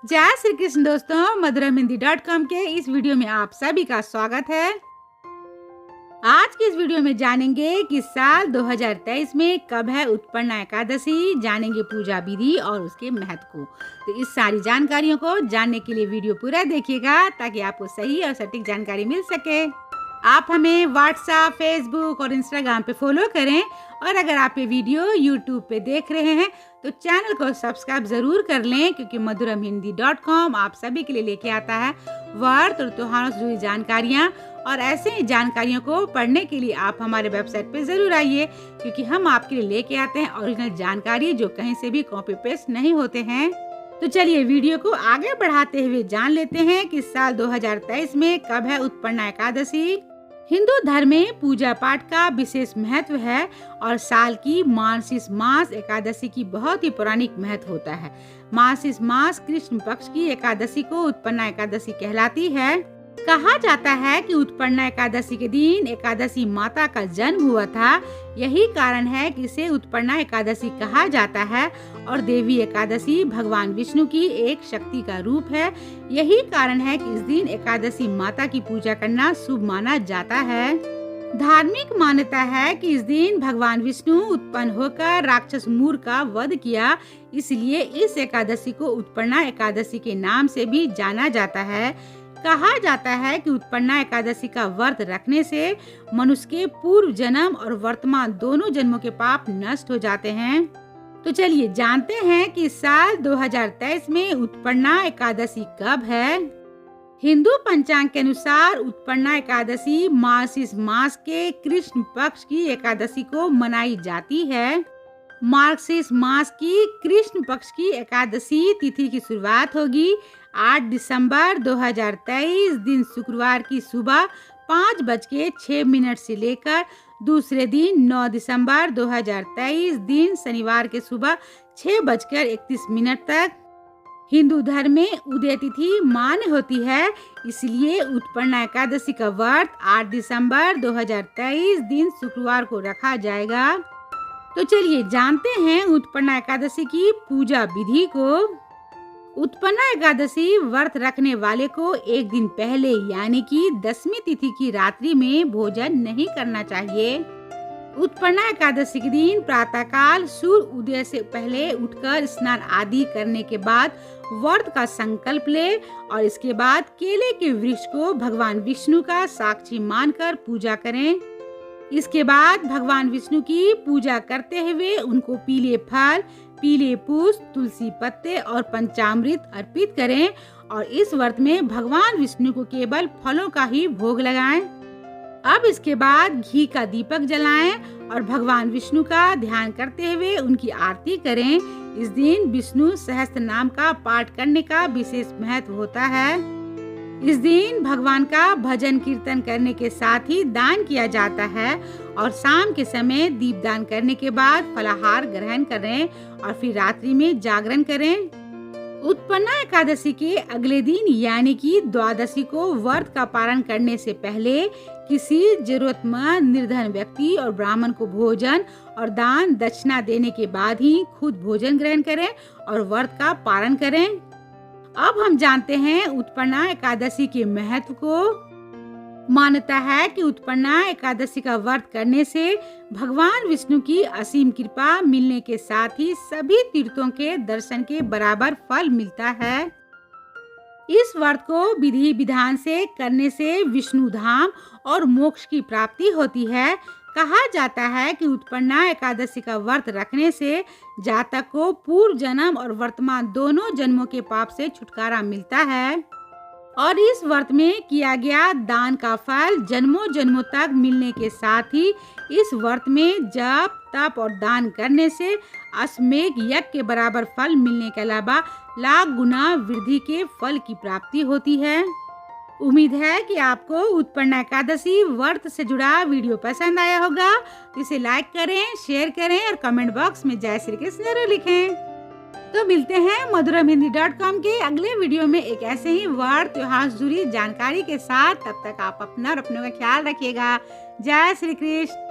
जय श्री कृष्ण दोस्तों, madhuramhindi.com के इस वीडियो में आप सभी का स्वागत है। आज की इस वीडियो में जानेंगे कि साल 2023 में कब है उत्पन्ना एकादशी, जानेंगे पूजा विधि और उसके महत्व को। तो इस सारी जानकारियों को जानने के लिए वीडियो पूरा देखिएगा ताकि आपको सही और सटीक जानकारी मिल सके। आप हमें व्हाट्सएप, फेसबुक और इंस्टाग्राम पे फॉलो करें और अगर आप ये वीडियो यूट्यूब पे देख रहे हैं तो चैनल को सब्सक्राइब जरूर कर लें, क्योंकि madhuramhindi.com आप सभी के लिए लेके आता है व्रत और त्योहारों से जुड़ी जानकारियाँ। और ऐसे ही जानकारियों को पढ़ने के लिए आप हमारे वेबसाइट पे जरूर आइए, क्योंकि हम आपके लिए लेके आते हैं ओरिजिनल जानकारी जो कहीं से भी कॉपी पेस्ट नहीं होते हैं। तो चलिए वीडियो को आगे बढ़ाते हुए जान लेते हैं कि साल 2023 में कब है उत्पन्ना एकादशी। हिंदू धर्म में पूजा पाठ का विशेष महत्व है और साल की मार्गशीर्ष मास एकादशी की बहुत ही पौराणिक महत्व होता है। मार्गशीर्ष मास कृष्ण पक्ष की एकादशी को उत्पन्ना एकादशी कहलाती है। कहा जाता है कि उत्पन्ना एकादशी के दिन एकादशी माता का जन्म हुआ था। यही कारण है कि इसे उत्पन्ना एकादशी कहा जाता है और देवी एकादशी भगवान विष्णु की एक शक्ति का रूप है। यही कारण है कि इस दिन एकादशी माता की पूजा करना शुभ माना जाता है। धार्मिक मान्यता है कि इस दिन भगवान विष्णु उत्पन्न होकर राक्षस मूर का वध किया, इसलिए इस एकादशी को उत्पन्ना एकादशी के नाम से भी जाना जाता है। कहा जाता है कि उत्पन्ना एकादशी का व्रत रखने से मनुष्य के पूर्व जन्म और वर्तमान दोनों जन्मों के पाप नष्ट हो जाते हैं। तो चलिए जानते हैं कि साल 2023 में उत्पन्ना एकादशी कब है। हिंदू पंचांग के अनुसार उत्पन्ना एकादशी मार्गशीर्ष मास के कृष्ण पक्ष की एकादशी को मनाई जाती है। मार्गशीर्ष मास की कृष्ण पक्ष की एकादशी तिथि की शुरुआत होगी 8 दिसंबर 2023 दिन शुक्रवार की सुबह 5:06 से लेकर दूसरे दिन 9 दिसंबर 2023 दिन शनिवार के सुबह 6:31 तक। हिंदू धर्म में उदय तिथि मान्य होती है, इसलिए उत्पन्ना एकादशी का व्रत 8 दिसंबर 2023 दिन शुक्रवार को रखा जाएगा। तो चलिए जानते हैं उत्पन्ना एकादशी की पूजा विधि को। उत्पन्ना एकादशी व्रत रखने वाले को एक दिन पहले यानी कि 10वीं तिथि की रात्रि में भोजन नहीं करना चाहिए। उत्पन्ना एकादशी के दिन प्रातःकाल सूर्य उदय से पहले उठकर स्नान आदि करने के बाद व्रत का संकल्प ले और इसके बाद केले के वृक्ष को भगवान विष्णु का साक्षी मानकर पूजा करें। इसके बाद भगवान विष्णु की पूजा करते हुए उनको पीले फल, पीले पुष्प, तुलसी पत्ते और पंचामृत अर्पित करें और इस व्रत में भगवान विष्णु को केवल फलों का ही भोग लगाएं। अब इसके बाद घी का दीपक जलाएं और भगवान विष्णु का ध्यान करते हुए उनकी आरती करें। इस दिन विष्णु सहस्त्र नाम का पाठ करने का विशेष महत्व होता है। इस दिन भगवान का भजन कीर्तन करने के साथ ही दान किया जाता है और शाम के समय दीपदान करने के बाद फलाहार ग्रहण करें और फिर रात्रि में जागरण करें। उत्पन्ना एकादशी के अगले दिन यानी कि द्वादशी को व्रत का पारण करने से पहले किसी जरूरतमंद निर्धन व्यक्ति और ब्राह्मण को भोजन और दान दक्षिणा देने के बाद ही खुद भोजन ग्रहण करें और व्रत का पारण करें। अब हम जानते हैं उत्पन्ना एकादशी के महत्व को। मान्यता है कि उत्पन्ना एकादशी का व्रत करने से भगवान विष्णु की असीम कृपा मिलने के साथ ही सभी तीर्थों के दर्शन के बराबर फल मिलता है। इस व्रत को विधि विधान से करने से विष्णु धाम और मोक्ष की प्राप्ति होती है। कहा जाता है कि उत्पन्ना एकादशी का व्रत रखने से जातक को पूर्व जन्म और वर्तमान दोनों जन्मों के पाप से छुटकारा मिलता है और इस व्रत में किया गया दान का फल जन्मों जन्मों तक मिलने के साथ ही इस व्रत में जप, तप और दान करने से अश्वमेध यज्ञ के बराबर फल मिलने के अलावा लाख गुना वृद्धि के फल की प्राप्ति होती है। उम्मीद है कि आपको उत्पन्ना एकादशी व्रत से जुड़ा वीडियो पसंद आया होगा। तो इसे लाइक करें, शेयर करें और कमेंट बॉक्स में जय श्री कृष्ण जरूर लिखें। तो मिलते हैं madhuramhindi.com के अगले वीडियो में एक ऐसे ही व्रत त्योहार से जुड़ी जानकारी के साथ। तब तक आप अपना और अपनों का ख्याल रखिएगा। जय श्री कृष्ण।